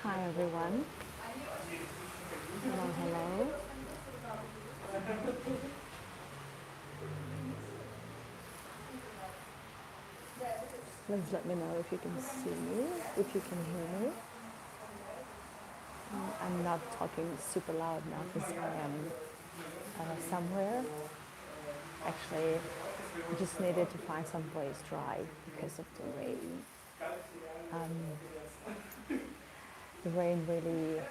Hi everyone. Hello, hello. Please let me know if you can see me, if you can hear me. I'm not talking super loud now because I am somewhere. Actually, I just needed to find some place dry because of the rain. The rain really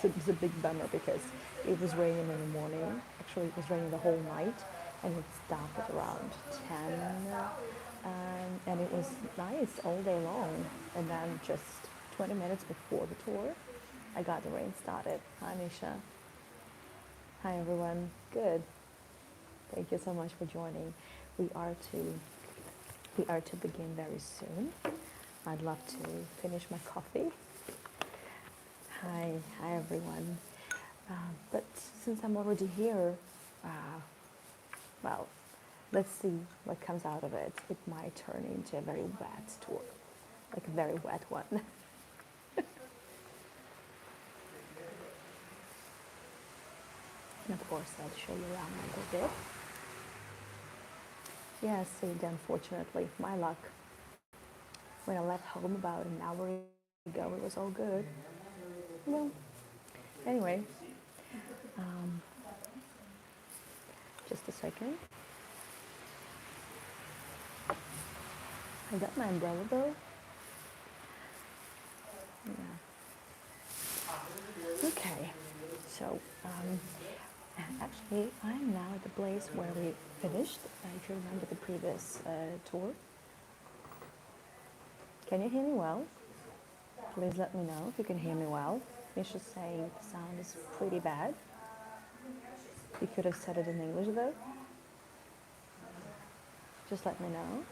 it's a big bummer because it was raining in the morning. Actually, it was raining the whole night, and it stopped at around 10, and it was nice all day long. And then just 20 minutes before the tour, I got the rain started. Hi, Nisha. Hi, everyone. Good. Thank you so much for joining. We are to begin very soon. I'd love to finish my coffee. Hi everyone. But since I'm already here, well, let's see what comes out of it. It might turn into a very wet tour, like a very wet one. And of course, I'll show you around a little bit. Yeah, see, unfortunately, my luck. When I left home about an hour ago, it was all good. Well, anyway, just a second. I got my umbrella though. Yeah. Okay, so actually I'm now at the place where we finished. If you remember the previous tour. Can you hear me well? Please let me know if you can hear me well. Misha's saying the sound is pretty bad. You could have said it in English though. Just let me know.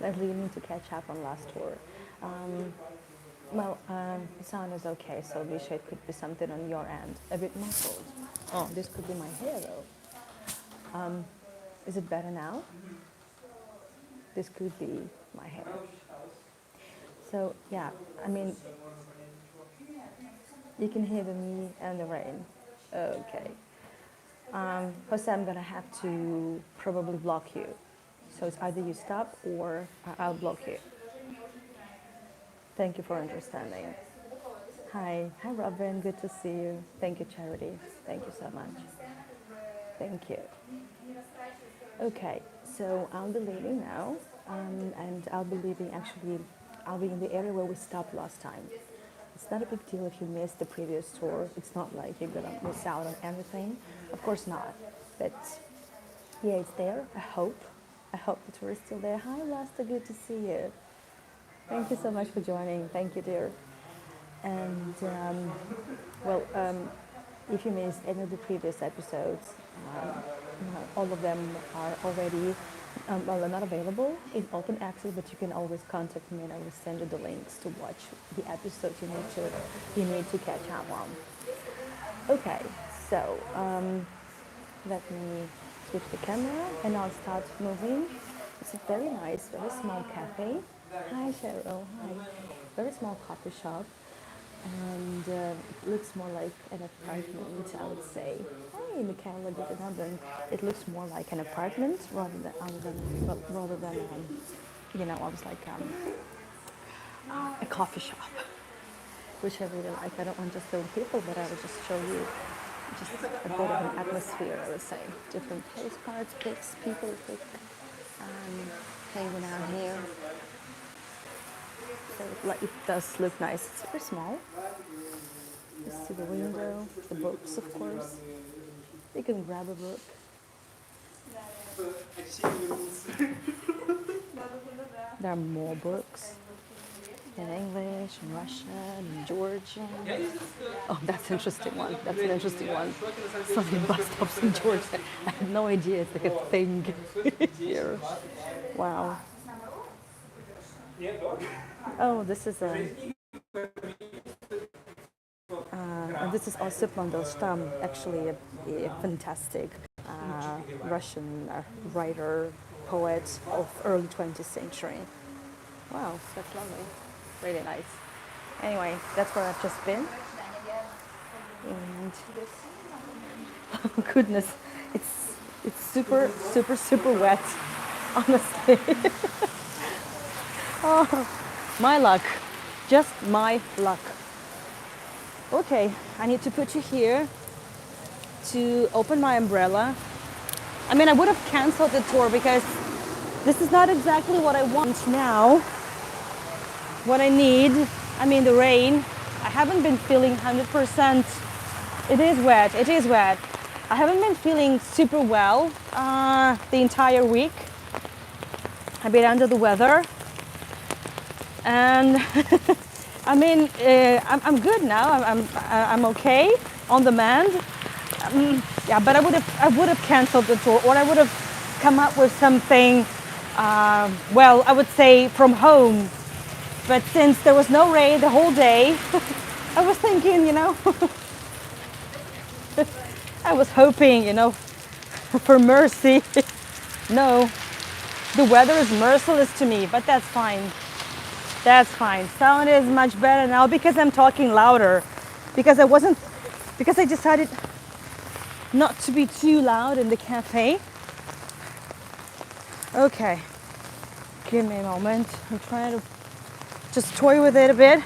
Leslie, you need to catch up on last tour. The sound is okay, so Misha, it could be something on your end. A bit muffled. Oh, this could be my hair though. Is it better now? This could be my hair. So yeah, I mean, you can hear the me and the rain. Okay. Jose, I'm gonna have to probably block you. So it's either you stop or I'll block you. Thank you for understanding. Hi Robin, good to see you. Thank you, Charity. Thank you so much. Thank you. Okay, so I'll be leaving now, and I'll be leaving actually, I'll be in the area where we stopped last time. It's not a big deal if you missed the previous tour. It's not like you're gonna miss out on anything. Of course not. But yeah, it's there. I hope. I hope the tour is still there. Hi, Lasta. Good to see you. Thank you so much for joining. Thank you, dear. And if you missed any of the previous episodes, all of them are already, they're not available in open access, but you can always contact me and I will send you the links to watch the episodes you need to catch up on. Okay, so let me switch the camera and I'll start moving. It's a very nice, very small cafe. Hi Cheryl, hi. Very small coffee shop. And it looks more like an apartment, I would say. Hey, Michaela, good another. It looks more like an apartment rather than almost like a coffee shop, which I really like. I don't want just the people, but I will just show you just a bit of an atmosphere, I would say. Different postcards, pics, people hanging out here. So it does look nice. It's very small. You see the window, the books, of course. You can grab a book. There are more books in English, in Russian, in Georgian. Oh, that's an interesting one. That's an interesting one. Some bus stops in Georgia. I had no idea it's like a thing here. Wow. this is Osip Mandelstam, actually a fantastic Russian writer, poet of early 20th century. Wow, that's lovely. Really nice. Anyway, that's where I've just been. And oh goodness, it's super, super, super wet, honestly. Oh, my luck. Just my luck. Okay, I need to put you here to open my umbrella. I mean, I would have canceled the tour because this is not exactly what I want now. What I need, I mean, the rain. I haven't been feeling 100%. It is wet, it is wet. I haven't been feeling super well the entire week. I've been under the weather. And I mean, I'm good now. I'm okay on the mend. Yeah, but I would have canceled the tour, or I would have come up with something. Well, I would say from home. But since there was no rain the whole day, I was thinking, I was hoping, for mercy. No, the weather is merciless to me, but that's fine. That's fine. Sound is much better now because I'm talking louder. Because I decided not to be too loud in the cafe. Okay, give me a moment. I'm trying to just toy with it a bit.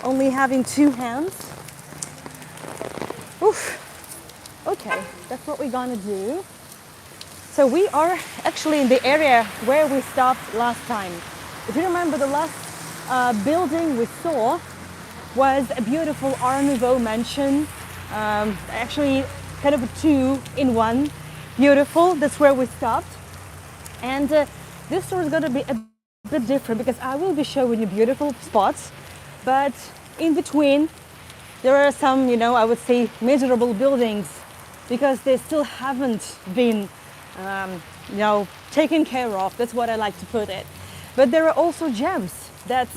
Only having two hands. Oof. Okay, that's what we're gonna do. So we are actually in the area where we stopped last time. If you remember, the last building we saw was a beautiful Art Nouveau mansion. Actually, kind of a two-in-one. Beautiful. That's where we stopped. And this tour is going to be a bit different because I will be showing you beautiful spots, but in between there are some, I would say miserable buildings because they still haven't been, taken care of. That's what I like to put it. But there are also gems that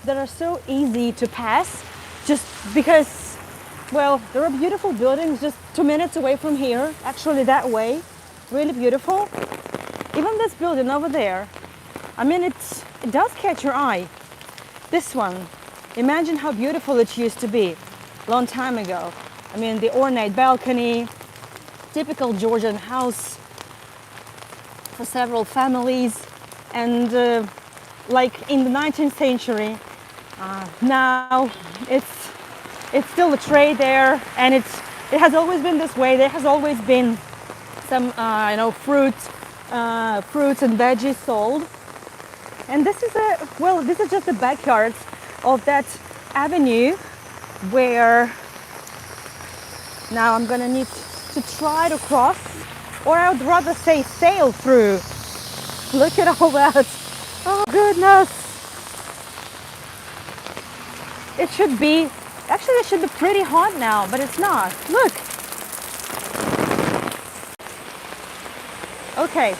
are so easy to pass just because, well, there are beautiful buildings just 2 minutes away from here, actually that way. Really beautiful. Even this building over there, I mean, it does catch your eye. This one, imagine how beautiful it used to be a long time ago. I mean, the ornate balcony, typical Georgian house for several families, and like in the 19th century. Now it's still a trade there, and it has always been this way. There has always been some fruits and veggies sold. And this is just the backyard of that avenue where now I'm gonna need to try to cross, or I would rather say sail through. Look at all that. Oh goodness. It should be pretty hot now, but it's not. Look. Okay.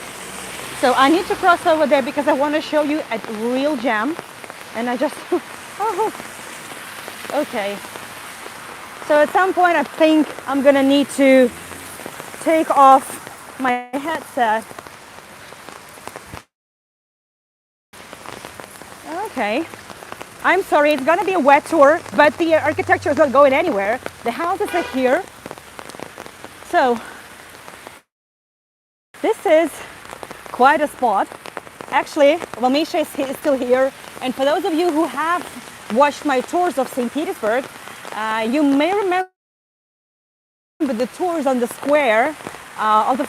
So I need to cross over there because I want to show you a real gem. And I just, oh, okay. So at some point I think I'm gonna need to take off my headset. Okay. I'm sorry, it's gonna be a wet tour, but the architecture is not going anywhere. The houses are here. So this is quite a spot. Actually, Misha is still here. And for those of you who have watched my tours of St. Petersburg, you may remember the tours on the square of the...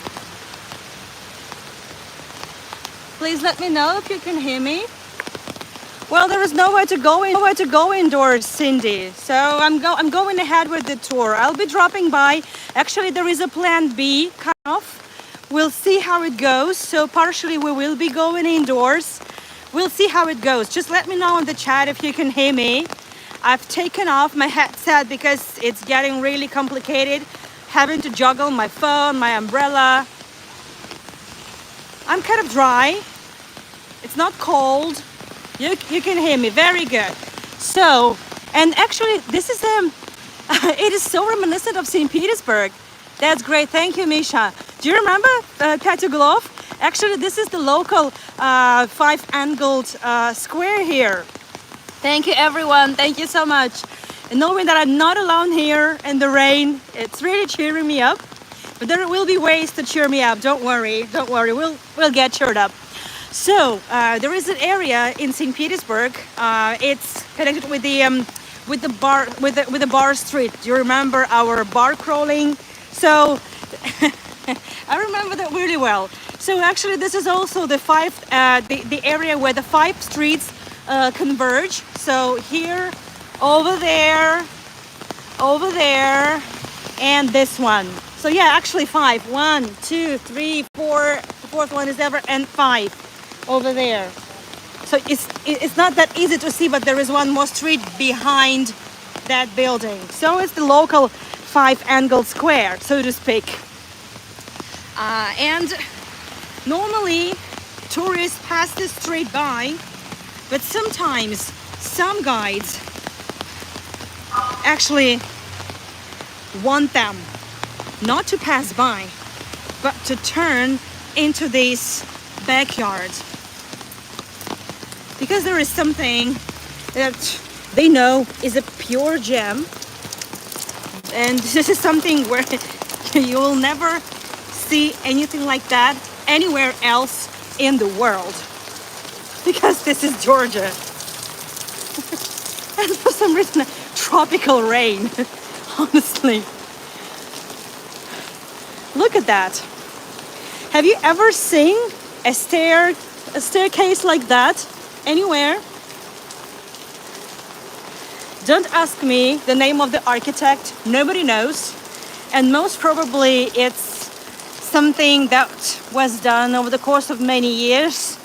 Please let me know if you can hear me. Well, there is nowhere to go indoors, Cindy. So I'm going ahead with the tour. I'll be dropping by. Actually, there is a plan B, kind of. We'll see how it goes. So partially we will be going indoors. We'll see how it goes. Just let me know in the chat if you can hear me. I've taken off my headset because it's getting really complicated. Having to juggle my phone, my umbrella. I'm kind of dry. It's not cold. You can hear me very good. So, and actually this is It is so reminiscent of St. Petersburg. That's great. Thank you, Misha. Do you remember Katyaglov? Actually, this is the local five-angled square here. Thank you, everyone. Thank you so much. And knowing that I'm not alone here in the rain, it's really cheering me up. But there will be ways to cheer me up. Don't worry. Don't worry. We'll get cheered up. So there is an area in St. Petersburg. It's connected with the bar street. Do you remember our bar crawling? So I remember that really well. So actually, this is also the area where the five streets converge. So here, over there, and this one. So yeah, actually five. 1, 2, 3, 4. The fourth one is ever, and 5 over there. So it's not that easy to see, but there is one more street behind that building. So it's the local five-angled square, so to speak. And normally tourists pass this street by, but sometimes some guides actually want them not to pass by, but to turn into this backyard. Because there is something that they know is a pure gem. And this is something where you will never see anything like that anywhere else in the world. Because this is Georgia. And for some reason, tropical rain, honestly. Look at that. Have you ever seen a staircase like that anywhere? Don't ask me the name of the architect. Nobody knows. And most probably it's something that was done over the course of many years.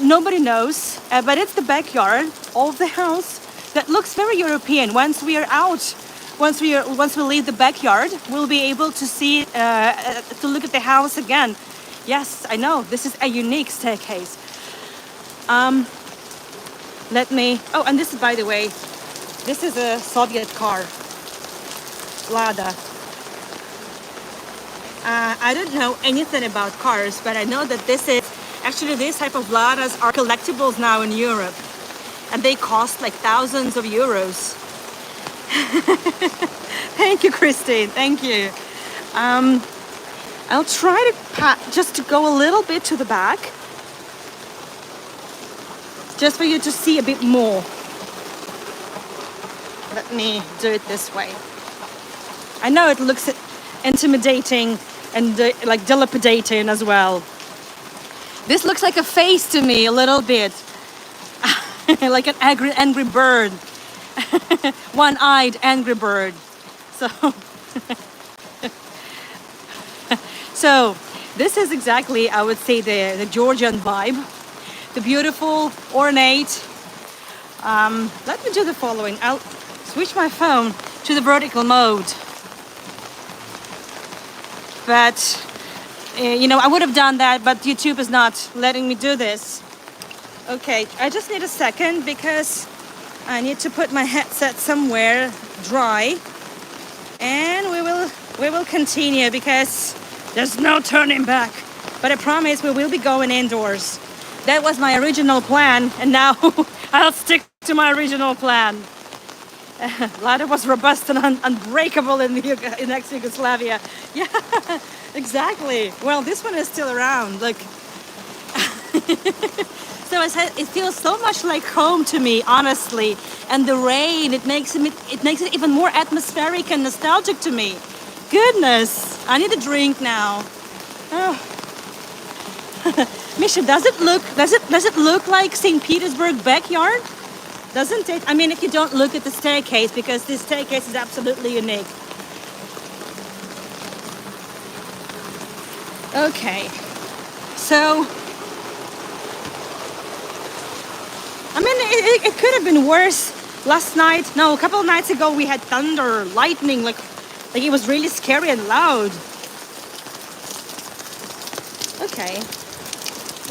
Nobody knows, but it's the backyard of the house that looks very European. Once we are out, once we leave the backyard, we'll be able to see, to look at the house again. Yes, I know, this is a unique staircase. Oh, and this is, by the way, this is a Soviet car, Lada. I don't know anything about cars, but I know that these type of Ladas are collectibles now in Europe, and they cost like thousands of euros. Thank you, Christine. Thank you. I'll try to just to go a little bit to the back, just for you to see a bit more. Let me do it this way. I know it looks intimidating and like dilapidating as well. This looks like a face to me a little bit. Like an angry bird. One-eyed angry bird. So this is exactly, I would say, the Georgian vibe. The beautiful, ornate. Let me do the following. I'll switch my phone to the vertical mode. But, I would have done that, but YouTube is not letting me do this. Okay, I just need a second because I need to put my headset somewhere dry. And we will continue because there's no turning back. But I promise we will be going indoors. That was my original plan, and now I'll stick to my original plan. Lada was robust and unbreakable in ex-Yugoslavia. Yeah, exactly. Well, this one is still around. Look. So it feels so much like home to me, honestly. And the rain, it makes it even more atmospheric and nostalgic to me. Goodness, I need a drink now. Oh. Misha, does it look like St. Petersburg backyard? Doesn't it? I mean, if you don't look at the staircase, because this staircase is absolutely unique. Okay, so I mean, it could have been worse. Last night, no, a couple of nights ago, we had thunder, lightning, like it was really scary and loud. Okay,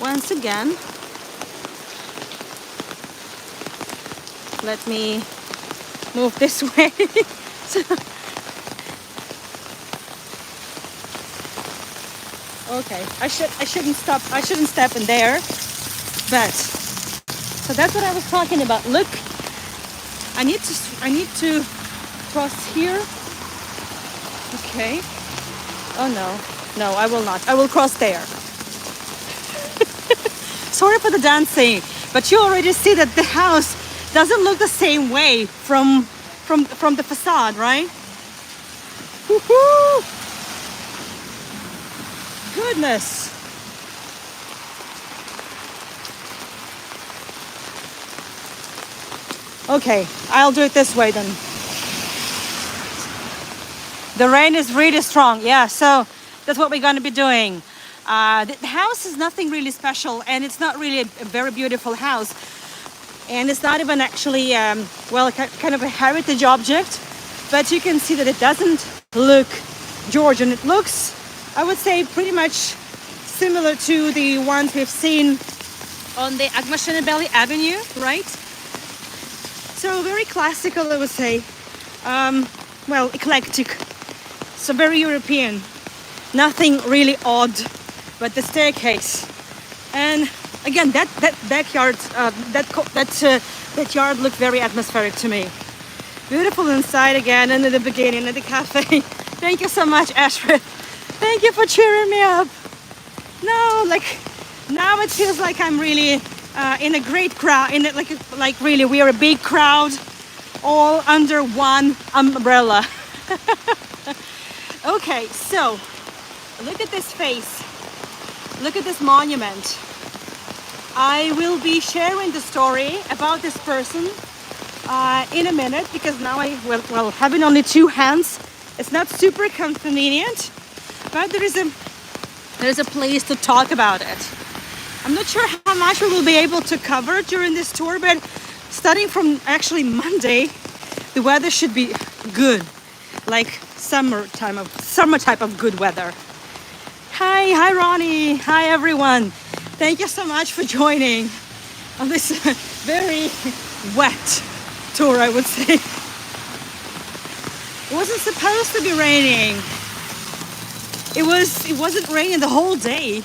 once again, let me move this way. So, okay, I shouldn't step in there, but so that's what I was talking about. Look, I need to cross here. Okay. Oh no, I will not. I will cross there. Sorry for the dancing, but you already see that the house doesn't look the same way from the facade, right? Woohoo! Goodness. Okay, I'll do it this way then. The rain is really strong. Yeah, so that's what we're going to be doing. The house is nothing really special, and it's not really a very beautiful house. And it's not even actually, kind of a heritage object. But you can see that it doesn't look Georgian. It looks, I would say, pretty much similar to the ones we've seen on the Agmashenebeli Avenue, right? So very classical, I would say. Eclectic. So very European. Nothing really odd, but the staircase. And again, that backyard, that yard looked very atmospheric to me. Beautiful inside again, and in the beginning at the cafe. Thank you so much, Ashford. Thank you for cheering me up. No, now it feels like I'm really in a great crowd. Like really, we are a big crowd, all under one umbrella. Okay, so look at this face. Look at this monument. I will be sharing the story about this person in a minute, because now having only two hands, it's not super convenient, but there is a place to talk about it. I'm not sure how much we will be able to cover during this tour, but starting from actually Monday, the weather should be good, like summer type of good weather. Hi Ronnie, hi everyone. Thank you so much for joining on this very wet tour, I would say. It wasn't supposed to be raining. It wasn't raining the whole day.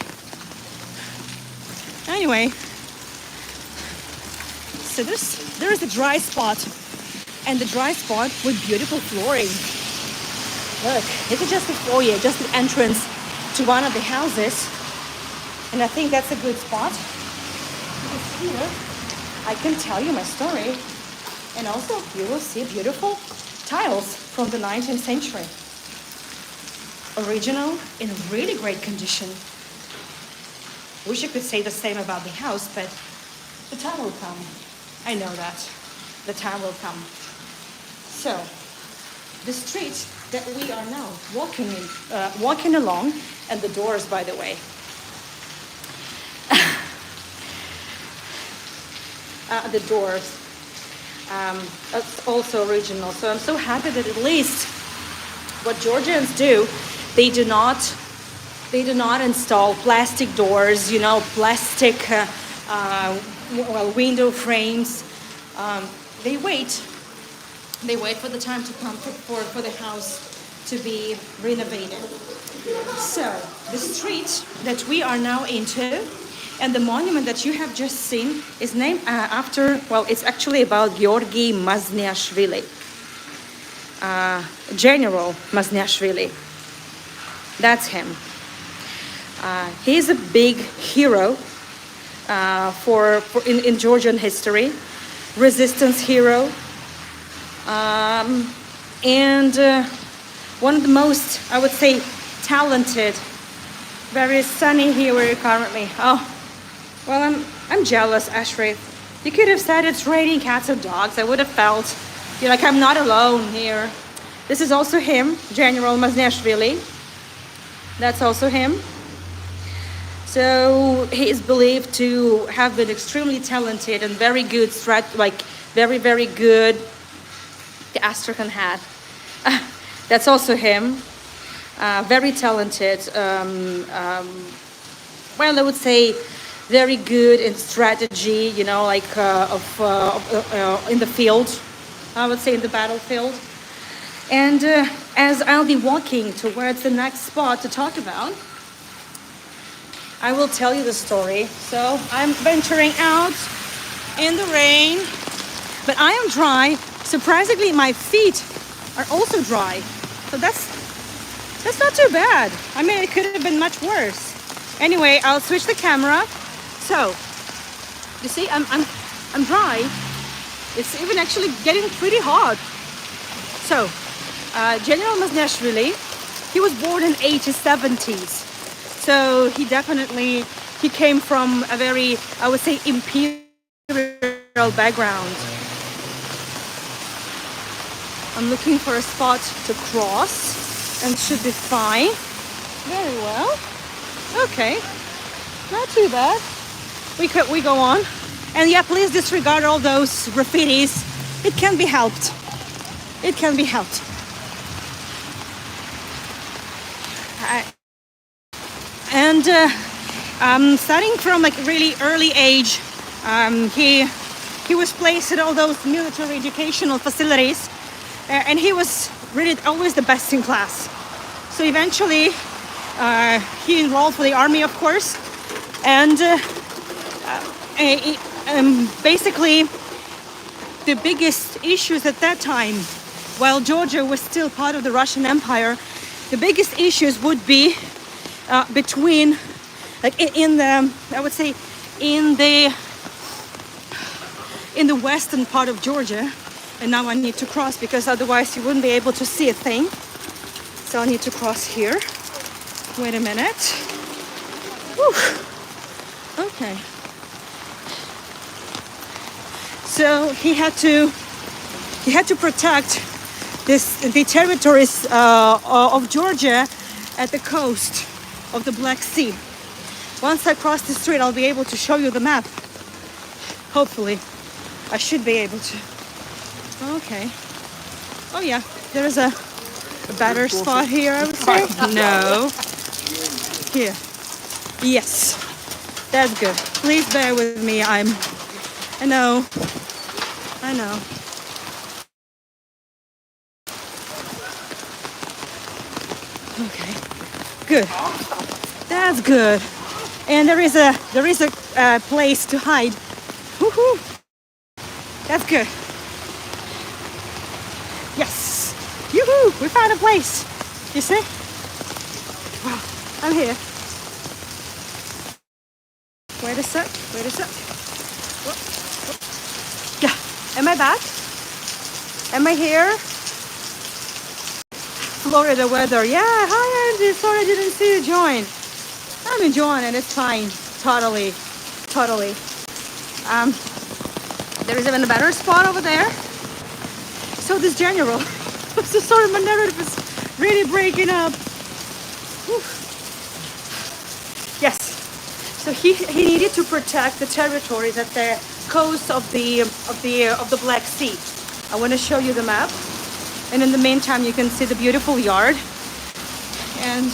Anyway, so there is a dry spot, and the dry spot with beautiful flooring. Look, this is just the foyer, just the entrance to one of the houses, and I think that's a good spot, because here I can tell you my story, and also you will see beautiful tiles from the 19th century. Original, in really great condition. Wish I could say the same about the house, but the time will come. I know that. The time will come. So, the street that we are now walking along, and the doors, by the way. The doors. That's also original. So I'm so happy that at least what Georgians do, they do not install plastic doors, plastic window frames. They wait for the time to come for the house to be renovated. So the street that we are now into, and the monument that you have just seen, is named after, it's actually about Georgi Mazniashvili, General Mazniashvili. That's him. He's a big hero in Georgian history, resistance hero, and one of the most, I would say, talented. Very sunny here where you're currently. Oh, well, I'm jealous, Ashraf. You could have said it's raining cats and dogs. I would have felt, like I'm not alone here. This is also him, General Mazniashvili. That's also him. So he is believed to have been extremely talented and very good, very, very good. The Astrakhan hat. That's also him. Very talented. I would say very good in strategy, in the field. I would say, in the battlefield. And as I'll be walking towards the next spot to talk about, I will tell you the story. So I'm venturing out in the rain, but I am dry. Surprisingly, my feet are also dry. So that's not too bad. I mean, it could have been much worse. Anyway, I'll switch the camera. So, you see, I'm dry. It's even actually getting pretty hot. So, General Agmashenebeli, he was born in 1870s. So he came from a very, I would say, imperial background. I'm looking for a spot to cross and should be fine. Very well. Okay, not too bad. We go on. And yeah, please disregard all those graffitis. It can be helped. It can be helped. And starting from like really early age, he was placed at all those military educational facilities, and he was really always the best in class. So eventually, he enrolled for the army, of course, and basically the biggest issues at that time, while Georgia was still part of the Russian Empire, the biggest issues would be between, like in the, I would say, in the western part of Georgia. And now I need to cross because otherwise you wouldn't be able to see a thing. So I need to cross here. Wait a minute. Whew. Okay. So he had to protect the territories of Georgia at the coast of the Black Sea. Once I cross the street, I'll be able to show you the map. Hopefully, I should be able to. Okay. Oh yeah, there is a better spot here, I would say. No. Here. Yes. That's good. Please bear with me. I know. Okay. Good. That's good. And there is a place to hide. Woohoo! That's good. Yes. Yoo-hoo! We found a place. You see? Wow. I'm here. Wait a sec. Whoop. Yeah. Am I back? Am I here? Florida weather. Yeah. Hi, Angie. Sorry I didn't see you join. I'm enjoying it. It's fine. Totally. There is even a better spot over there. So this general. I'm so sorry. My narrative is really breaking up. Whew. Yes. So he needed to protect the territories at the coast of the Black Sea. I want to show you the map, and in the meantime, you can see the beautiful yard and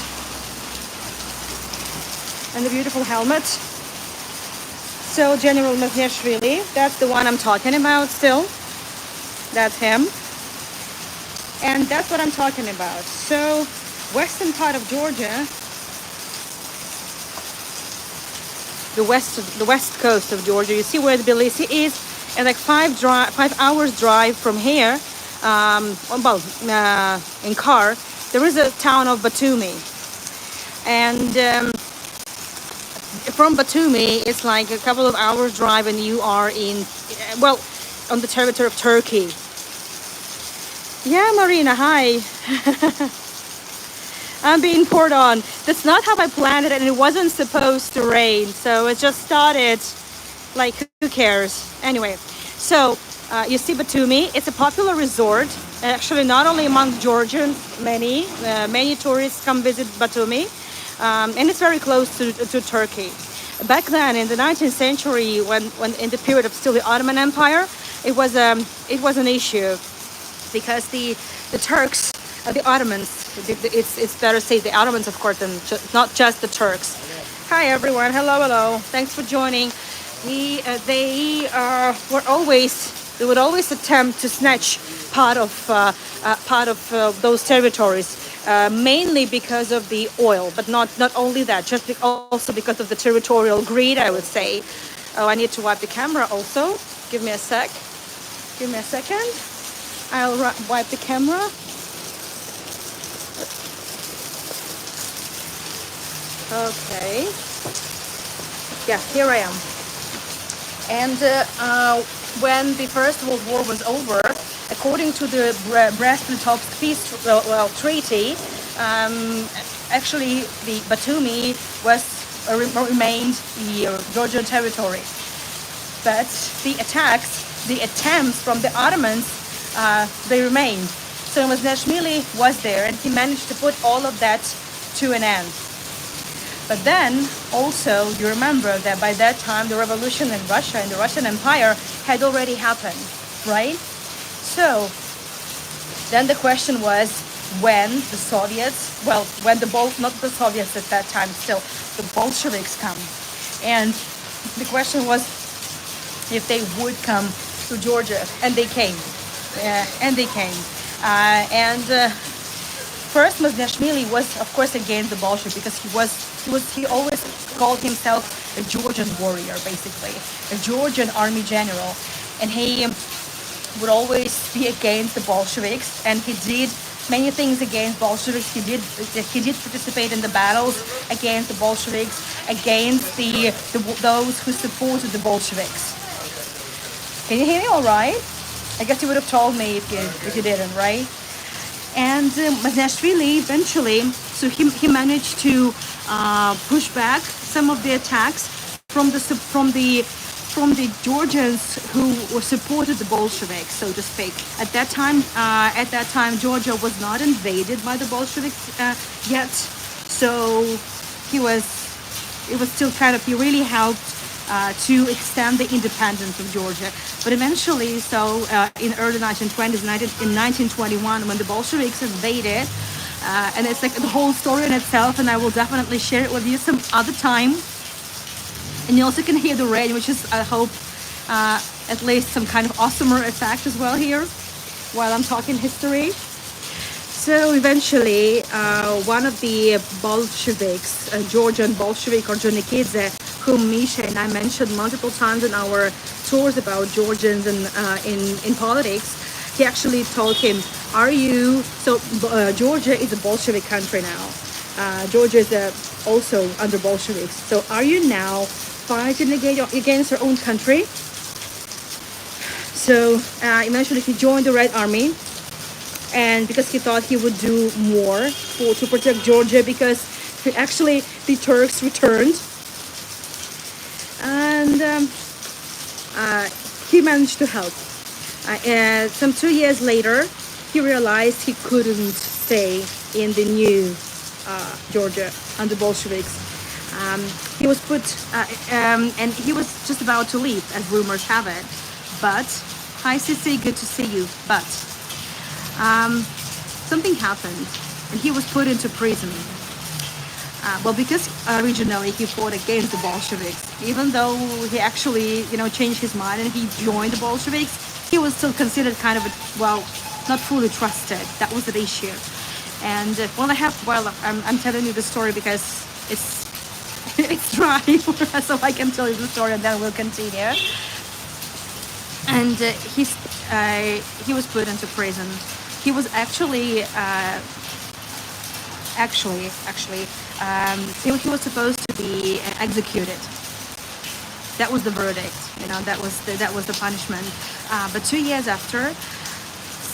the beautiful helmet. So General Agmashenebeli, that's the one I'm talking about still. That's him, and that's what I'm talking about. So western part of Georgia. The west coast of Georgia. You see where Tbilisi is, and like 5 hours drive from here. In car, there is a town of Batumi, and from Batumi, it's like a couple of hours drive, and you are on the territory of Turkey. Yeah, Marina, hi. I'm being poured on. That's not how I planned it, and it wasn't supposed to rain, so it just started. Like, who cares? Anyway, so you see Batumi. It's a popular resort, actually, not only among Georgians. Many tourists come visit Batumi, and it's very close to Turkey. Back then, in the 19th century, when in the period of still the Ottoman Empire, it was an issue because the Turks. The Ottomans, it's better to say the Ottomans, of course, than not just the Turks. Hi, everyone. Hello. Thanks for joining. They were always they would always attempt to snatch part of those territories, mainly because of the oil, but not only that, just also because of the territorial greed, I would say. Oh, I need to wipe the camera also. Give me a sec. Give me a second. I'll wipe the camera. Okay. Yeah, here I am. And when the First World War was over, according to the Brest-Litovsk peace treaty, actually the Batumi was remained the Georgian territory. But the attempts from the Ottomans, they remained. So Agmashenebeli was there, and he managed to put all of that to an end. But then also you remember that by that time the revolution in Russia and the Russian Empire had already happened, right? So then the question was when the Soviets, well, when not the Soviets at that time, still the Bolsheviks come. And the question was if they would come to Georgia, and they came. First, Agmashenebeli was, of course, against the Bolsheviks because he always called himself a Georgian warrior, basically, a Georgian army general, and he would always be against the Bolsheviks, and he did many things against Bolsheviks. He did participate in the battles against the Bolsheviks, against those who supported the Bolsheviks. Can you hear me all right? I guess you would have told me if you didn't, right? And Agmashenebeli eventually, so he managed to push back some of the attacks from the Georgians who were supported the Bolsheviks, so to speak. At that time, Georgia was not invaded by the Bolsheviks yet, so it was still kind of, he really helped to extend the independence of Georgia. But eventually, so in early 1920s, in 1921, when the Bolsheviks invaded, and it's like the whole story in itself, and I will definitely share it with you some other time. And you also can hear the rain, which is, I hope, at least some kind of awesomer effect as well here, while I'm talking history. So eventually, one of the Bolsheviks, Georgian Bolshevik Orjonikidze, whom Misha and I mentioned multiple times in our tours about Georgians and in politics, he actually told him, Georgia is a Bolshevik country now. Georgia is also under Bolsheviks. So are you now fighting against your own country? So eventually he joined the Red Army, and because he thought he would do more to protect Georgia, because actually the Turks returned, and he managed to help. Some 2 years later, he realized he couldn't stay in the new Georgia under Bolsheviks. He was put, and he was just about to leave, as rumors have it. But, hi Sissy, good to see you. But something happened, and he was put into prison. Well, because originally he fought against the Bolsheviks, even though he actually, changed his mind and he joined the Bolsheviks, he was still considered kind of not fully trusted. That was the issue. And I'm telling you the story because it's dry, so I can tell you the story and then we'll continue. And he was put into prison. He was actually he was supposed to be executed. That was the verdict. That was the punishment. But 2 years after,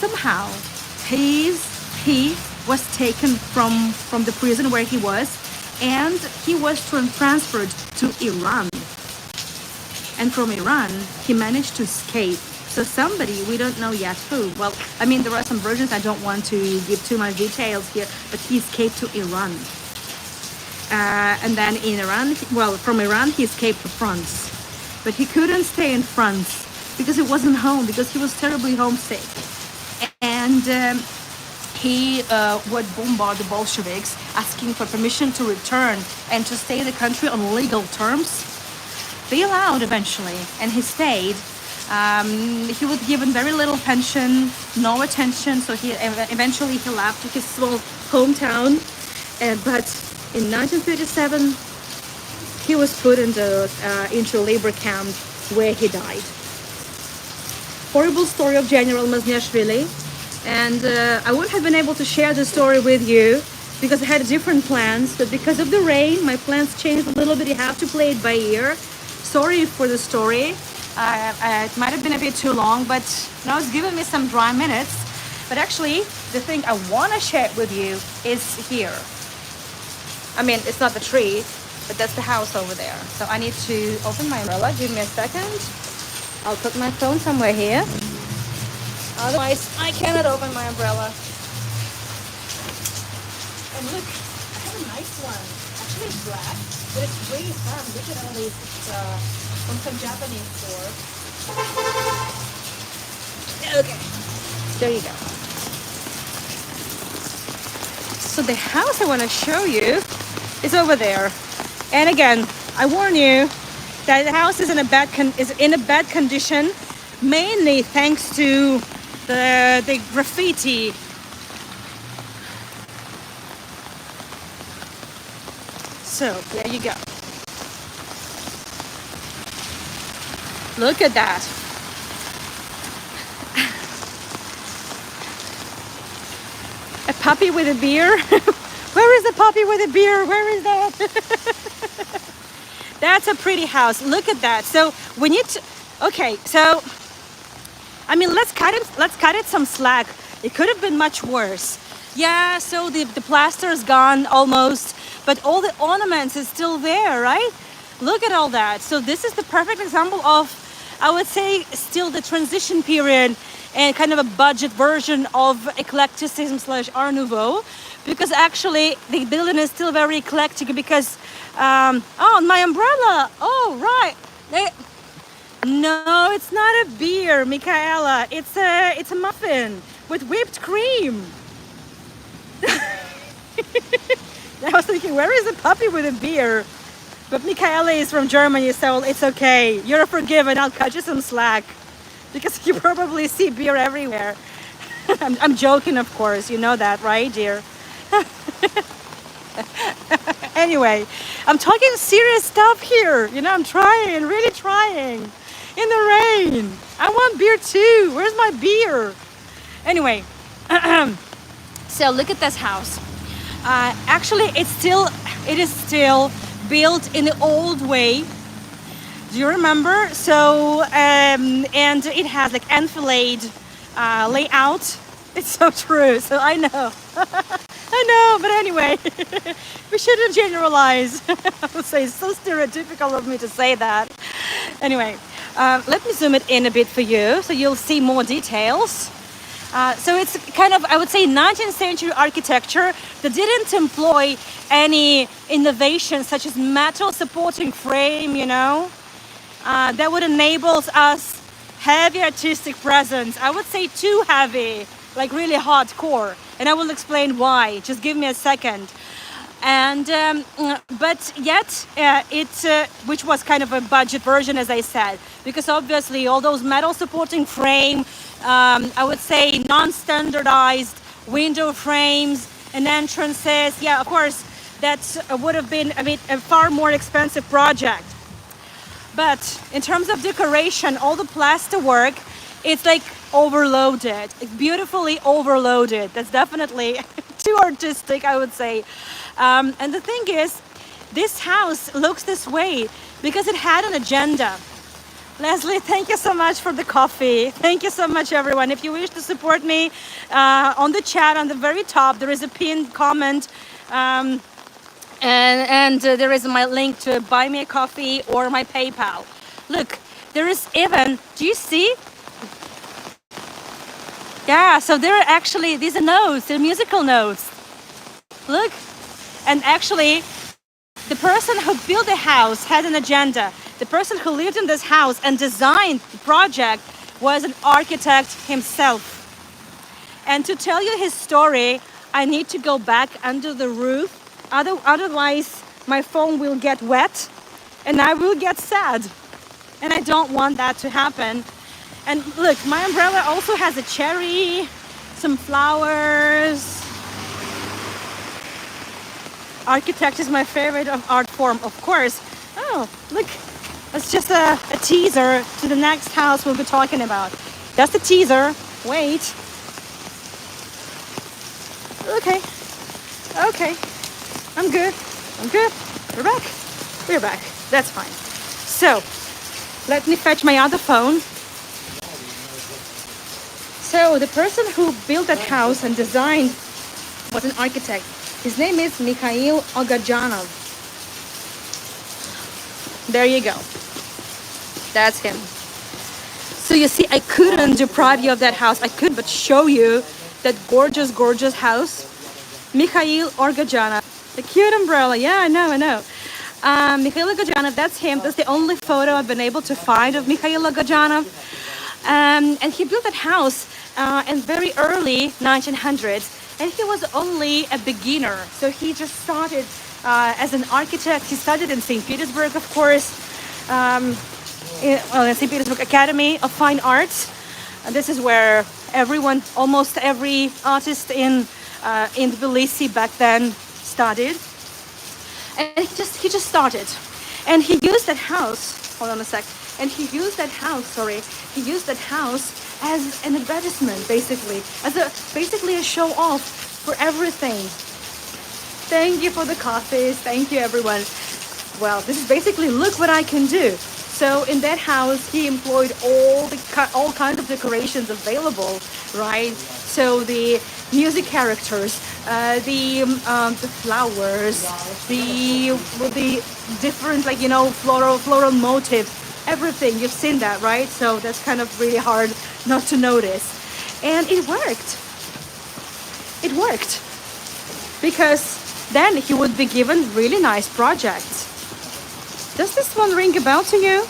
somehow he was taken from the prison where he was, and he was transferred to Iran. And from Iran, he managed to escape. So somebody, we don't know yet who. Well, there are some versions, I don't want to give too much details here, but he escaped to Iran. And then from Iran, he escaped to France. But he couldn't stay in France because it wasn't home, because he was terribly homesick. And he would bombard the Bolsheviks, asking for permission to return and to stay in the country on legal terms. They allowed eventually, and he stayed. He was given very little pension, no attention, so eventually he left to his small hometown. But in 1937, he was put into a labor camp where he died. Horrible story of General Agmashenebeli, and I wouldn't have been able to share the story with you because I had different plans, but because of the rain, my plans changed a little bit. You have to play it by ear. Sorry for the story. It might have been a bit too long, but now it's given me some dry minutes. But actually, the thing I want to share with you is here. I mean, it's not the tree, but that's the house over there. So I need to open my umbrella. Give me a second. I'll put my phone somewhere here. Otherwise, I cannot open my umbrella. And look, I have a nice one. Actually, it's black, but it's really firm. Look at all these. It's from some Japanese store. Okay, there you go. So the house I want to show you is over there. And again, I warn you that the house is in a bad condition, mainly thanks to the graffiti. So there you go. Look at that. A puppy with a beer. Where is the puppy with a beer? Where is that? That's a pretty house. Look at that. So we need to. Okay, so I mean, let's cut it some slack. It could have been much worse. Yeah. So the plaster is gone almost, but all the ornaments is still there, right? Look at all that. So this is the perfect example of, I would say, still the transition period and kind of a budget version of eclecticism / Art Nouveau, because actually the building is still very eclectic because, oh, my umbrella. Oh, right. No, it's not a beer, Michaela. It's a muffin with whipped cream. I was thinking, where is the puppy with a beer? But Michaela is from Germany, so it's okay. You're forgiven. I'll cut you some slack because you probably see beer everywhere. I'm joking, of course. You know that, right, dear? Anyway, I'm talking serious stuff here. You know, I'm trying, really trying. In the rain. I want beer too. Where's my beer? Anyway, so look at this house. Actually, it is still built in the old way. Do you remember? So, and it has like enfilade layout. It's so true. So I know. I know, but anyway, we shouldn't generalize. I would say it's so stereotypical of me to say that. Anyway, let me zoom it in a bit for you so you'll see more details. So it's kind of, I would say, 19th century architecture that didn't employ any innovation such as metal supporting frame, you know, that would enable us heavy artistic presence. I would say too heavy, like really hardcore. And I will explain why. Just give me a second. And but yet which was kind of a budget version, as I said, because obviously all those metal supporting frame, I would say non-standardized window frames and entrances. Yeah, of course, that would have been a far more expensive project. But in terms of decoration, all the plaster work, it's like overloaded, beautifully overloaded. That's definitely too artistic, I would say. And the thing is, this house looks this way because it had an agenda. Leslie, thank you so much for the coffee. Thank you so much, everyone. If you wish to support me, on the chat on the very top, there is a pinned comment. And there is my link to buy me a coffee or my PayPal. Look, there is even, do you see? Yeah, so there are actually, these are notes, they're musical notes. Look, and actually, the person who built the house had an agenda. The person who lived in this house and designed the project was an architect himself. And to tell you his story, I need to go back under the roof. Otherwise, my phone will get wet and I will get sad. And I don't want that to happen. And look, my umbrella also has a cherry, some flowers. Architecture is my favorite of art form, of course. Oh, look, it's just a teaser to the next house we'll be talking about. Just a teaser. Wait. Okay. Okay. I'm good. I'm good. We're back. We're back. That's fine. So, let me fetch my other phone. So, the person who built that house and designed was an architect. His name is Mikhail Agmashenov. There you go. That's him. So you see, I couldn't deprive you of that house. I could but show you that gorgeous, gorgeous house. Mikhail Agmashenov. The cute umbrella. Yeah, I know. Mikhail Agmashenov, that's him. That's the only photo I've been able to find of Mikhail Agmashenov. And he built that house in very early 1900s. And he was only a beginner. So he just started as an architect. He studied in St. Petersburg, of course. In St. Petersburg Academy of Fine Arts. And this is where everyone, almost every artist in Tbilisi back then studied. And he just started. And he used that house, hold on a sec. And he used that house as an advertisement, basically. Basically a show off for everything. Thank you for the coffees. Thank you, everyone. Well, this is basically, look what I can do. So in that house, he employed all kinds of decorations available, right? So the music characters, the flowers, the different, like, you know, floral motifs, everything. You've seen that, right? So that's kind of really hard not to notice. And it worked. It worked. Because then he would be given really nice projects. Does this one ring a bell to you?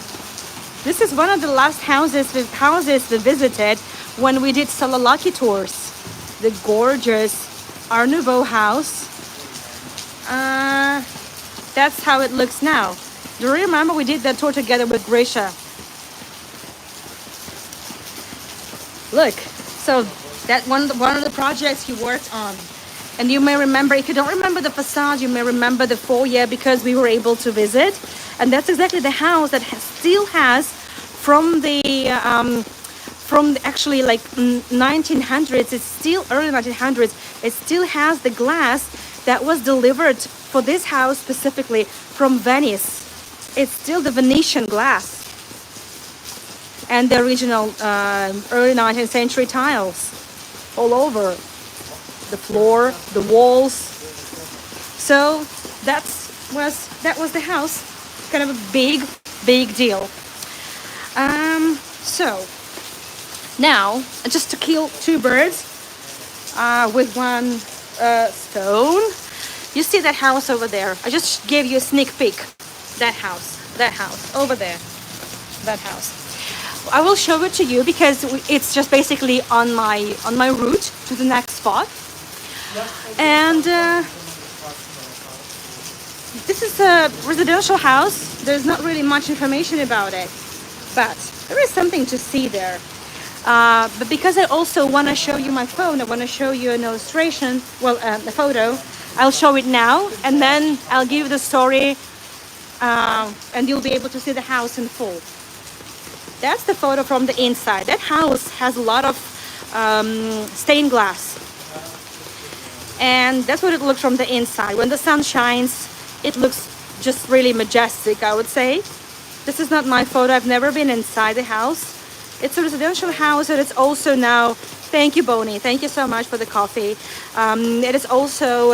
This is one of the last houses we visited when we did Salalaki tours. The gorgeous Art Nouveau house. That's how it looks now. Do you remember we did that tour together with Grisha? Look, so that one of the projects he worked on. And you may remember, if you don't remember the facade, you may remember the foyer because we were able to visit. And that's exactly the house that still has from actually like 1900s, it's still early 1900s, it still has the glass that was delivered for this house specifically from Venice. It's still the Venetian glass. And the original early 19th century tiles all over the floor, the walls. So that was the house. Kind of a big deal. So now, just to kill two birds with one stone. You see that house over there? I just gave you a sneak peek. That house over there. That house. I will show it to you because it's just basically on my route to the next spot. And this is a residential house. There's not really much information about it, but there is something to see there. But because I also want to show you my phone, I want to show you an illustration, well, a photo. I'll show it now, and then I'll give you the story, and you'll be able to see the house in full. That's the photo from the inside. That house has a lot of stained glass. And that's what it looks from the inside. When the sun shines, it looks just really majestic, I would say. This is not my photo. I've never been inside the house. It's a residential house, and it's also now, thank you, Bonnie. Thank you so much for the coffee. It is also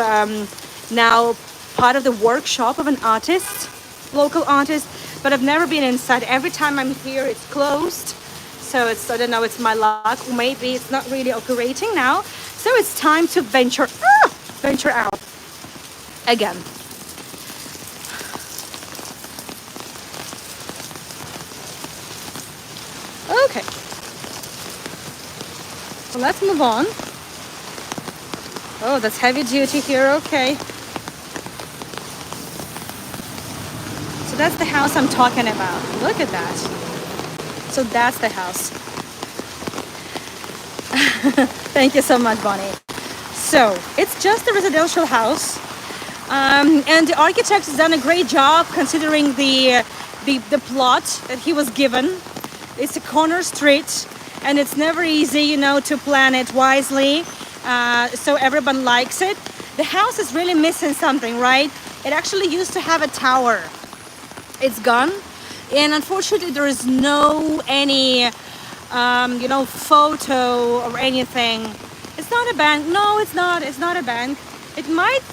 now part of the workshop of an artist, local artist, but I've never been inside. Every time I'm here, it's closed. So it's, I don't know, it's my luck. Maybe it's not really operating now. So it's time to venture out again. Okay. So let's move on. Oh, that's heavy duty here. Okay. So that's the house I'm talking about. Look at that. So that's the house. Thank you so much, Bonnie. So it's just a residential house, and the architect has done a great job considering the plot that he was given. It's a corner street, and it's never easy, to plan it wisely, so everyone likes it. The house is really missing something, right? It actually used to have a tower. It's gone, and unfortunately, there is no any photo or anything. It's not a bank. No, it's not. It's not a bank. It might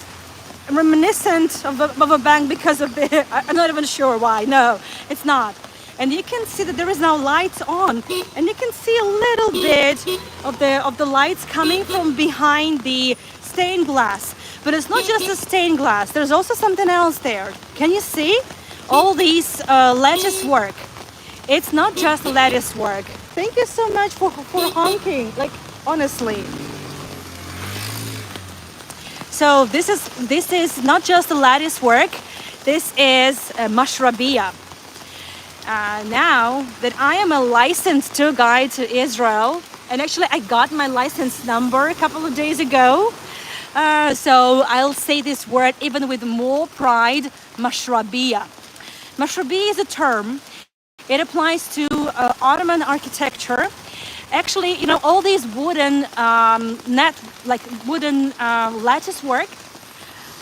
reminiscent of a bank because of the. I'm not even sure why. No, it's not. And you can see that there is now lights on, and you can see a little bit of the lights coming from behind the stained glass. But it's not just the stained glass. There's also something else there. Can you see all these lattice work? It's not just lattice work. Thank you so much for honking. Like, honestly. So this is not just the lattice work. This is mashrabiyah. Now that I am a licensed tour guide to Israel, and actually I got my license number a couple of days ago, so I'll say this word even with more pride, mashrabiyah. Mashrabiyah is a term. It applies to Ottoman architecture. Actually, all these wooden wooden lattice work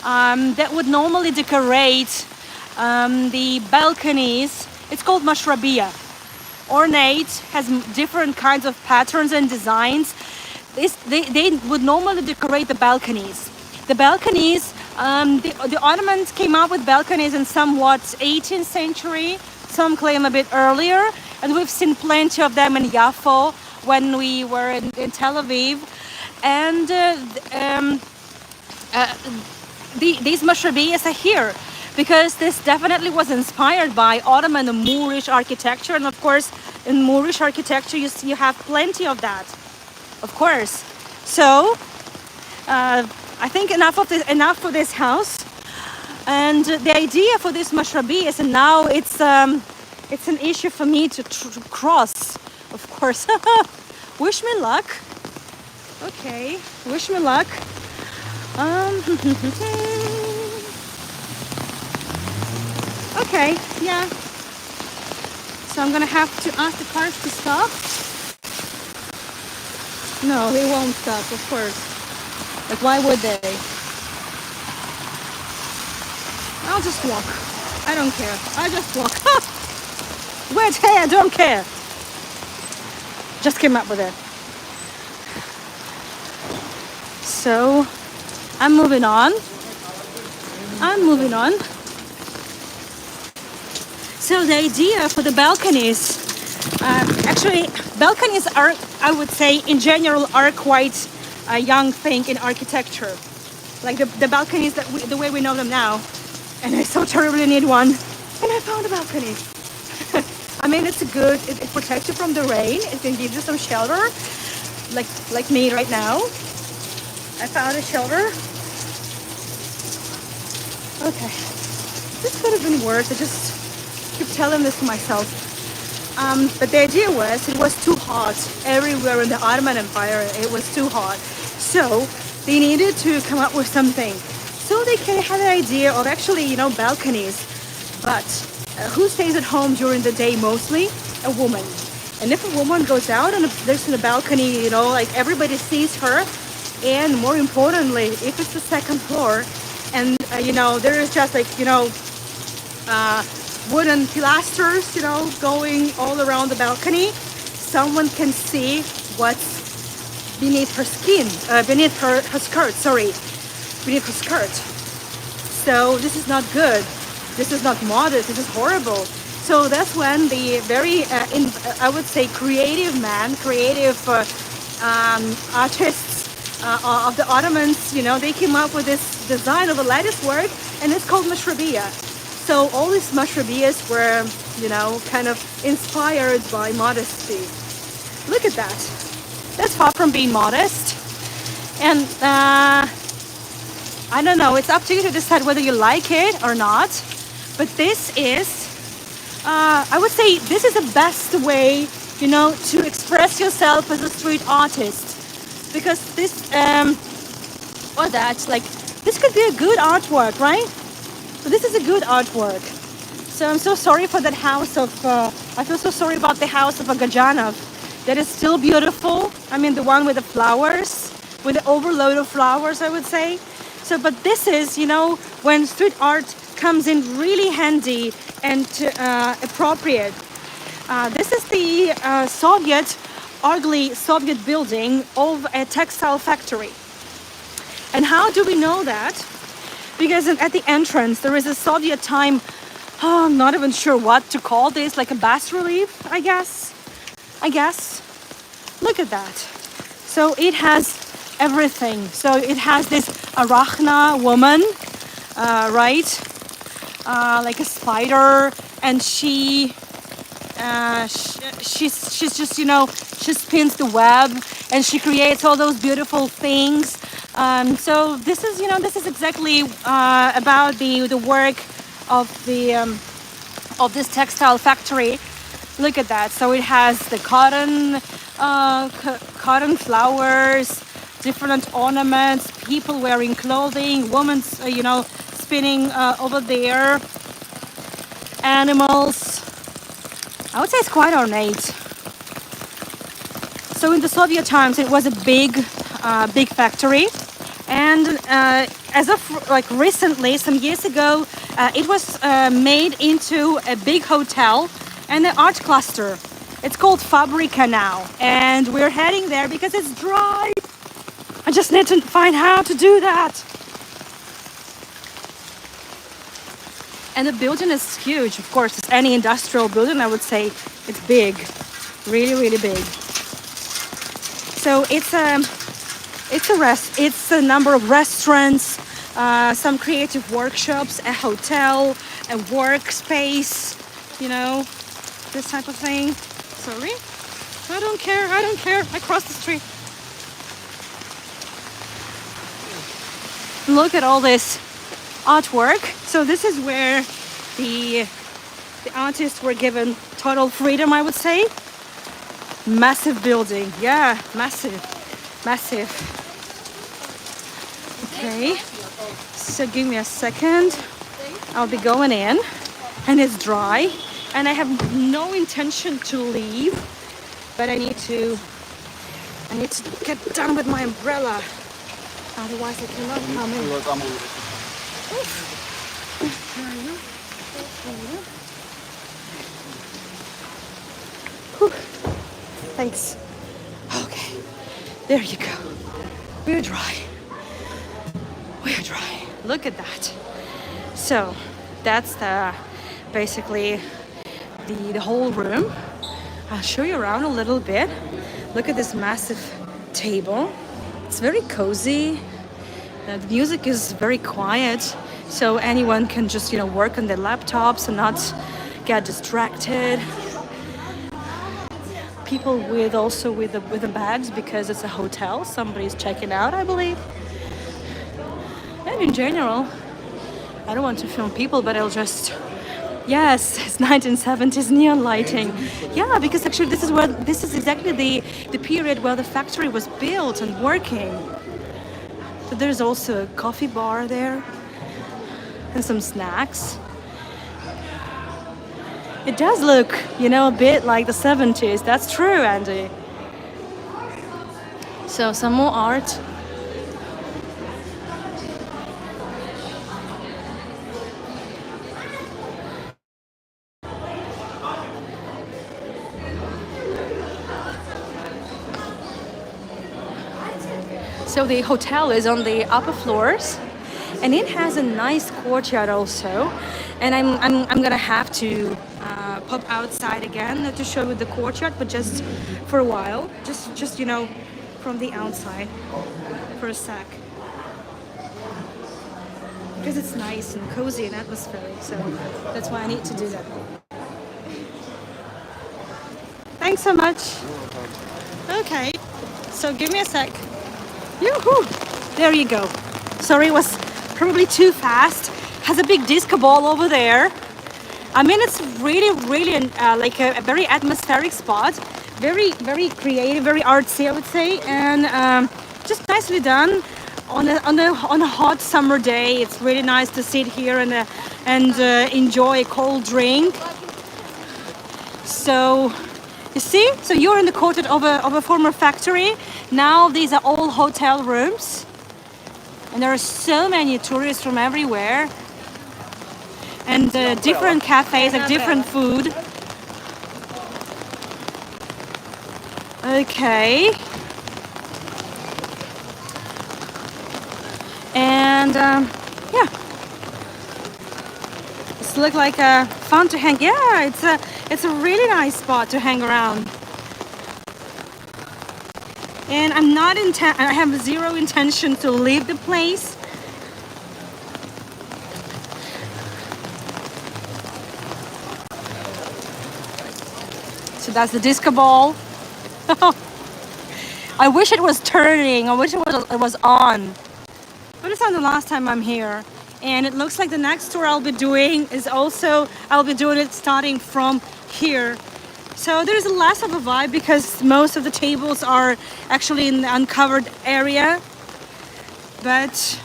that would normally decorate the balconies. It's called mashrabiyah. Ornate, has different kinds of patterns and designs. They would normally decorate the balconies. The balconies, the Ottomans came up with balconies in somewhat 18th century. Some claim a bit earlier, and we've seen plenty of them in Yafo when we were in Tel Aviv. And these mashrabiyas are here because this definitely was inspired by Ottoman and Moorish architecture. And of course, in Moorish architecture, you have plenty of that, of course. So I think enough for this house. And the idea for this mashrabiyah is, and now it's an issue for me to cross, of course. Wish me luck. Okay, wish me luck. Okay, yeah. So I'm gonna have to ask the cars to stop. No, they won't stop, of course. Like, why would they? I'll just walk. I don't care. I just walk. Wait, hey, I don't care. Just came up with it. So, I'm moving on. So the idea for the balconies, actually, balconies are, I would say, in general, are quite a young thing in architecture. Like the balconies the way we know them now. And I so terribly need one. And I found a balcony. I mean, it's good. It protects you from the rain. It can give you some shelter, like me right now. I found a shelter. Okay, this could have been worse. I just keep telling this to myself. But the idea was, it was too hot everywhere in the Ottoman Empire. It was too hot, so they needed to come up with something. So they had an idea of actually, balconies. But who stays at home during the day mostly? A woman. And if a woman goes out and there's a balcony, like everybody sees her. And more importantly, if it's the second floor and, there is just wooden pilasters, going all around the balcony, someone can see what's beneath her skin, beneath her skirt, beneath her skirt. So this is not good. This is not modest. This is horrible. So that's when the very, I would say, creative artists of the Ottomans, they came up with this design of a lattice work, and it's called mashrabiyah. So all these mashrabiyahs were, kind of inspired by modesty. Look at that. That's far from being modest. And I don't know, it's up to you to decide whether you like it or not. But this is, I would say, this is the best way you know, to express yourself as a street artist. Because this, or that, like, this could be a good artwork, right? So this is a good artwork. So I'm so sorry for that house of, I feel so sorry about the house of Agajanov. That is still beautiful. I mean, the one with the flowers, with the overload of flowers, I would say. So, but this is, you know, when street art comes in really handy and appropriate. This is the ugly Soviet building of a textile factory. And how do we know that? Because at the entrance there is a Soviet time, I'm not even sure what to call this, like a bas relief, I guess. Look at that. So it has everything. So it has this Arachna woman, right? Like a spider, and she's just, you know, she spins the web and she creates all those beautiful things. So this is, you know, this is exactly about the work of the of this textile factory. Look at that. So it has the cotton flowers, different ornaments, people wearing clothing, women, you know, spinning over there, animals. I would say it's quite ornate. So in the Soviet times, it was a big factory, and as of like recently, some years ago, it was made into a big hotel and an art cluster. It's called Fabrika now, and we're heading there because it's dry. I just need to find how to do that. And the building is huge, of course. It's any industrial building, I would say. It's big, really, really big. So it's a number of restaurants, some creative workshops, a hotel, a workspace, you know, this type of thing. Sorry, I don't care. I crossed the street. Look at all this artwork. So this is where the artists were given total freedom, I would say. Massive building, yeah, massive. Okay, so give me a second. I'll be going in, and it's dry, and I have no intention to leave, but I need to get done with my umbrella. Otherwise, I cannot come in. Whew. Thanks. Okay, there you go. We're dry. Look at that. So that's basically the whole room. I'll show you around a little bit. Look at this massive table. It's very cozy. The music is very quiet, so anyone can just, you know, work on their laptops and not get distracted. People with the bags, because it's a hotel. Somebody's checking out, I believe. And in general, I don't want to film people, but I'll just, yes, it's 1970s neon lighting. Yeah, because actually this is exactly the period where the factory was built and working. So there's also a coffee bar there and some snacks. It does look, you know, a bit like the 70s. That's true, Andy. So some more art. So the hotel is on the upper floors, and it has a nice courtyard also. And I'm gonna have to pop outside again to show you the courtyard, but just for a while, just you know, from the outside for a sec, because it's nice and cozy and atmospheric. So that's why I need to do that. Thanks so much. Okay, so give me a sec. Yoo-hoo! There you go. Sorry, it was probably too fast. Has a big disco ball over there. I mean, it's really like a very atmospheric spot. very creative, very artsy, I would say, and just nicely done on a hot summer day. It's really nice to sit here and enjoy a cold drink. So you see, so you're in the courtyard of a former factory. Now these are all hotel rooms, and there are so many tourists from everywhere, and different cafes, like different food. Okay. And yeah, it's look like fun to hang. Yeah, it's a really nice spot to hang around. And I have zero intention to leave the place. So that's the disco ball. I wish it was turning. I wish it was on. But it's not the last time I'm here. And it looks like the next tour I'll be doing is also, I'll be doing it starting from here. So there's less of a vibe because most of the tables are actually in the uncovered area. But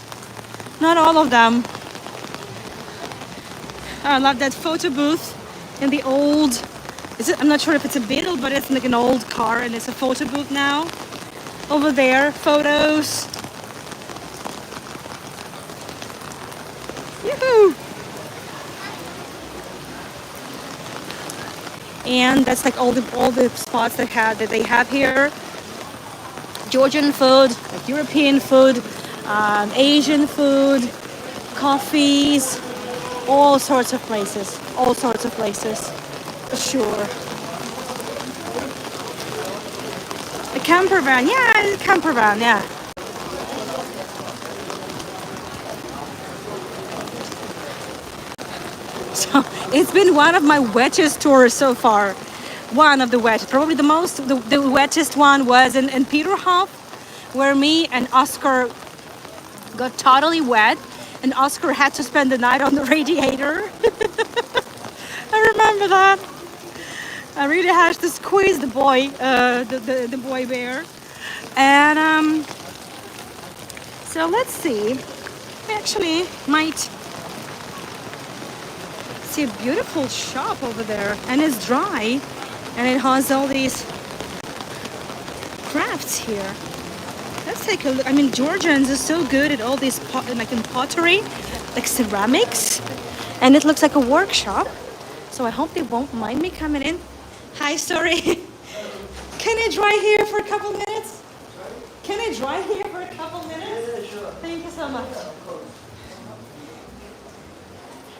not all of them. I love that photo booth in the old, I'm not sure if it's a Beetle, but it's like an old car and it's a photo booth now. Over there, photos. Yoo-hoo! And that's like all the spots that they have here. Georgian food, like European food, Asian food, coffees, all sorts of places. All sorts of places, for sure. A camper van, yeah, a camper van, yeah. So it's been one of my wettest tours so far. One of the wettest, probably the wettest one was in Peterhof, where me and Oscar got totally wet, and Oscar had to spend the night on the radiator. I remember that. I really had to squeeze the boy, the boy bear. And so let's see. I actually might see a beautiful shop over there, and it's dry, and it has all these crafts here. Let's take a look. I mean, Georgians are so good at all these like in pottery, like ceramics, and it looks like a workshop. So I hope they won't mind me coming in. Hi, sorry. Can I dry here for a couple minutes? Can I dry here for a couple minutes? Yeah, sure. Thank you so much.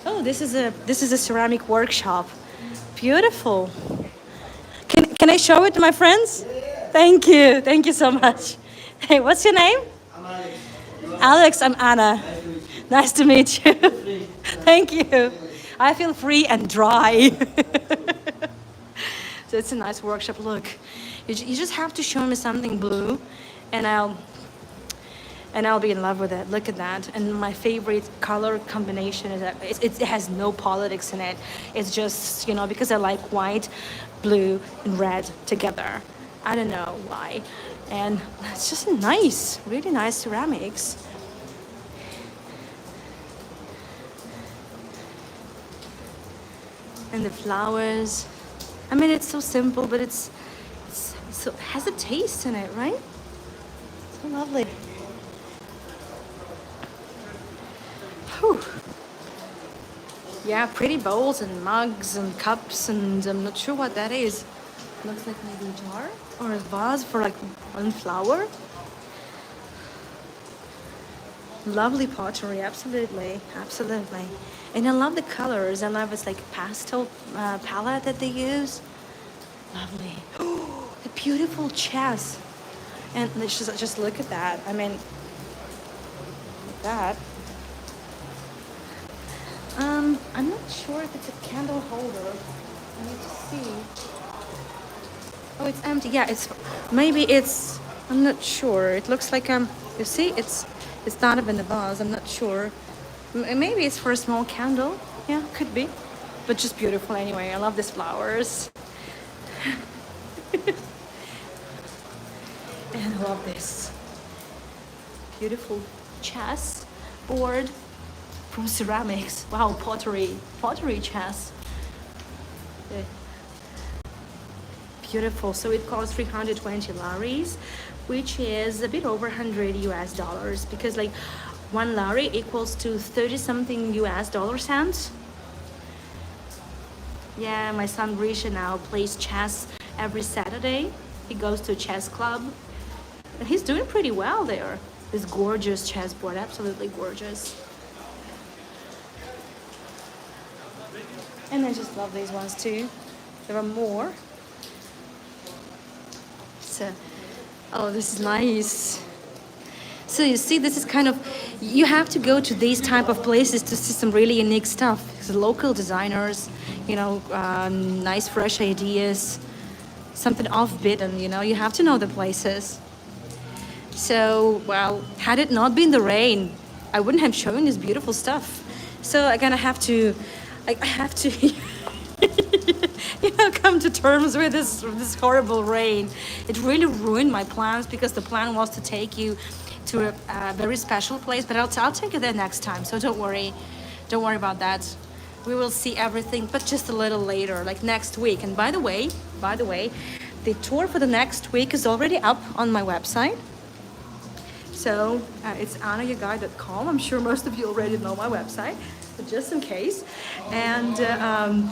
Oh, this is a ceramic workshop. Beautiful. Can I show it to my friends? Yeah. Thank you so much. Hey, what's your name? I'm Alex. Alex, I'm Anna. Nice to meet you. Thank you. I feel free and dry. So it's a nice workshop. Look, you just have to show me something blue, and I'll be in love with it. Look at that. And my favorite color combination is that it has no politics in it. It's just, because I like white, blue, and red together. I don't know why. And it's just nice, really nice ceramics. And the flowers. I mean, it's so simple, but it has a taste in it, right? So lovely. Whew. Yeah, pretty bowls and mugs and cups, and I'm not sure what that is. Looks like maybe a jar or a vase for like one flower. Lovely pottery, absolutely. And I love the colors. I love it's like pastel palette that they use. Lovely. Oh, the beautiful chest. And just look at that. I mean, like that. I'm not sure if it's a candle holder. I need to see. Oh, it's empty. Yeah, I'm not sure. It looks like you see, it's not even a vase. I'm not sure. Maybe it's for a small candle. Yeah, could be. But just beautiful anyway. I love these flowers. And I love this beautiful chess board from ceramics. Wow, pottery chess. Okay. Beautiful. So it costs 320 laris, which is a bit over 100 US dollars, because like 1 lari equals to 30 something US dollar cents. Yeah, my son Risha now plays chess every Saturday. He goes to a chess club and he's doing pretty well there. This gorgeous chessboard, absolutely gorgeous. And I just love these ones too. There are more. So, oh, this is nice. So you see, this is kind of, you have to go to these type of places to see some really unique stuff. So local designers, you know, nice fresh ideas, something offbeat, and you know, you have to know the places. So, well, had it not been the rain, I wouldn't have shown this beautiful stuff. So again, I have to, you know, come to terms with this horrible rain. It really ruined my plans, because the plan was to take you to a very special place, but I'll take you there next time. So don't worry about that. We will see everything, but just a little later, like next week. And by the way, the tour for the next week is already up on my website. So it's annayaguy.com. I'm sure most of you already know my website, but just in case. And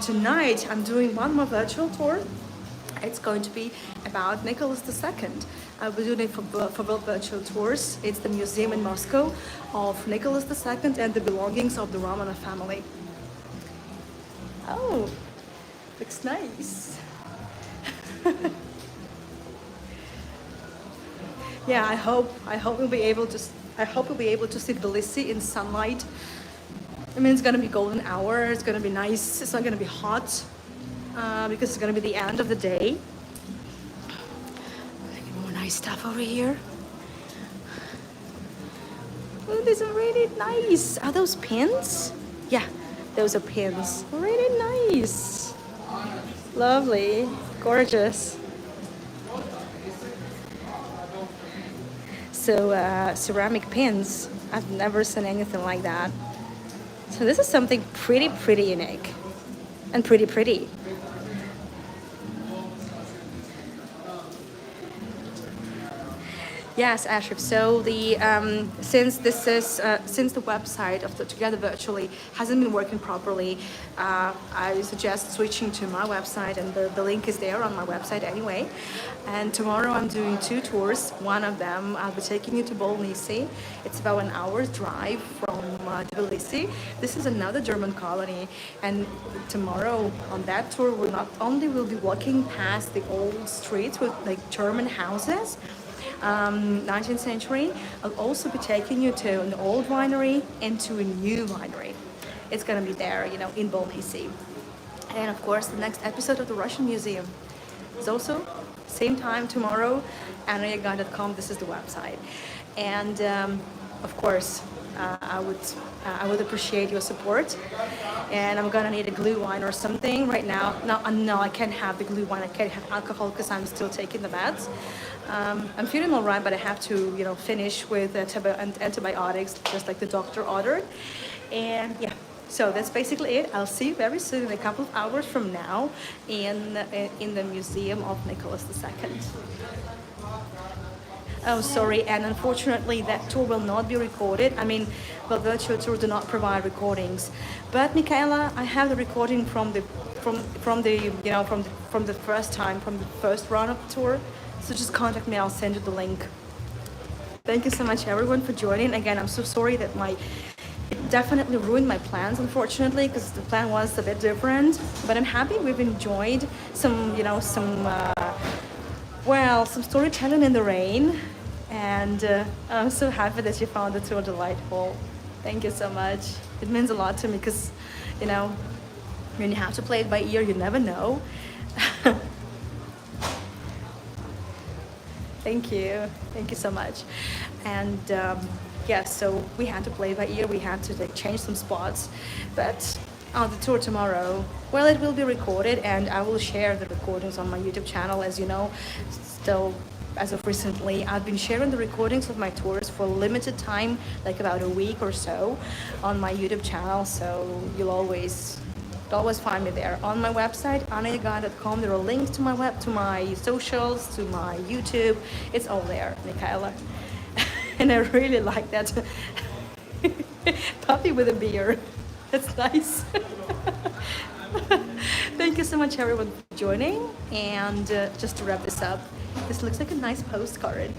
tonight I'm doing one more virtual tour. It's going to be about Nicholas II. I'll be doing it for both virtual tours. It's the museum in Moscow of Nicholas II and the belongings of the Romanov family. Oh, looks nice. Yeah, I hope we'll be able to see Tbilisi in sunlight. I mean, it's gonna be golden hour. It's gonna be nice. It's not gonna be hot because it's gonna be the end of the day. More nice stuff over here. Oh, these are really nice. Are those pins? Yeah, those are pins. Really nice. Lovely, gorgeous. So ceramic pins, I've never seen anything like that. So this is something pretty unique and pretty. Yes, Ashraf. So the since the website of the Together Virtually hasn't been working properly, I suggest switching to my website, and the link is there on my website anyway. And tomorrow I'm doing 2 tours. One of them I'll be taking you to Tbilisi. It's about an hour's drive from Tbilisi. This is another German colony, and tomorrow on that tour we'll not only will be walking past the old streets with like German houses. 19th century. I'll also be taking you to an old winery and to a new winery. It's gonna be there, you know, in Tbilisi. And of course, the next episode of the Russian Museum is also same time tomorrow. annayaguy.com. This is the website. And of course, I would appreciate your support. And I'm gonna need a glue wine or something right now. No, I can't have the glue wine. I can't have alcohol because I'm still taking the meds. I'm feeling all right, but I have to, you know, finish with antibiotics, just like the doctor ordered. And yeah, so that's basically it. I'll see you very soon, in a couple of hours from now, in the Museum of Nicholas II. Oh, sorry, and unfortunately that tour will not be recorded. I mean, the virtual tour do not provide recordings. But Michaela, I have the recording from the first time, from the first round of the tour. So just contact me, I'll send you the link. Thank you so much everyone for joining. Again, I'm so sorry that it definitely ruined my plans, unfortunately, because the plan was a bit different. But I'm happy we've enjoyed some storytelling in the rain. And I'm so happy that you found the tour delightful. Thank you so much. It means a lot to me because, you know, when you have to play it by ear, you never know. Thank you so much. And yeah, so we had to play by ear. We had to like change some spots, but on the tour tomorrow, well, it will be recorded, and I will share the recordings on my YouTube channel. As you know, still as of recently, I've been sharing the recordings of my tours for a limited time, like about a week or so, on my YouTube channel. So you'll always find me there. On my website, anayagai.com, there are links to my socials, to my YouTube. It's all there, Michaela. And I really like that puppy with a beard. That's nice. Thank you so much, everyone, for joining. And just to wrap this up, this looks like a nice postcard.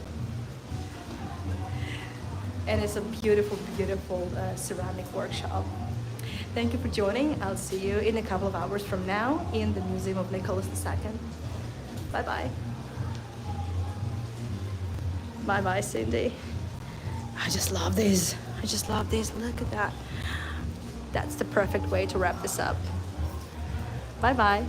And it's a beautiful, beautiful ceramic workshop. Thank you for joining. I'll see you in a couple of hours from now in the Museum of Nicholas II. Bye-bye. Bye-bye, Cindy. I just love these. I just love these. Look at that. That's the perfect way to wrap this up. Bye-bye.